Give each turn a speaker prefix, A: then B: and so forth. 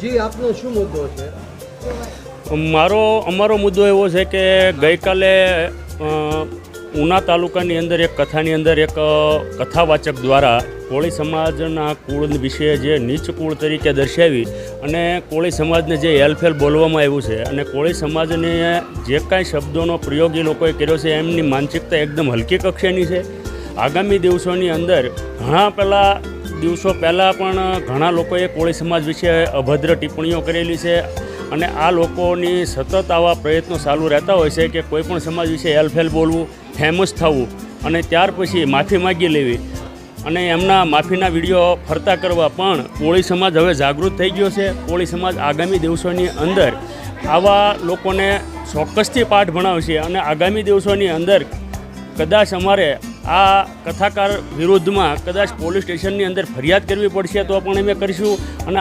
A: જી આપનો શું મુદ્દો છે?
B: અમારો મુદ્દો એવો છે કે ગઈકાલે ઉના તાલુકાની અંદર એક કથાની અંદર એક કથાવાચક દ્વારા કોળી સમાજના કુળ વિશે જે નીચ કુળ તરીકે દર્શાવી અને કોળી સમાજને જે હેલફેલ બોલવામાં આવ્યું છે અને કોળી સમાજને જે કાંઈ શબ્દોનો પ્રયોગ એ લોકોએ કર્યો છે એમની માનસિકતા એકદમ હલકી કક્ષાની છે. આગામી દિવસોની અંદર દિવસો પહેલાં પણ ઘણા લોકોએ કોળી સમાજ વિશે અભદ્ર ટિપ્પણીઓ કરેલી છે અને આ લોકોની સતત આવા પ્રયત્નો ચાલુ રહેતા હોય છે કે કોઈ પણ સમાજ વિશે હેલફેલ બોલવું, ફેમસ થવું અને ત્યાર પછી માફી માગી લેવી અને એમના માફીના વિડીયો ફરતા કરવા. પણ કોળી સમાજ હવે જાગૃત થઈ ગયો છે. કોળી સમાજ આગામી દિવસોની અંદર આવા લોકોને ચોક્કસથી પાઠ ભણાવશે અને આગામી દિવસોની અંદર કદાચ અમારે આ કથાકાર વિરુદ્ધમાં કદાચ પોલીસ સ્ટેશનની અંદર ફરિયાદ કરવી પડશે તો પણ અમે કરીશું અને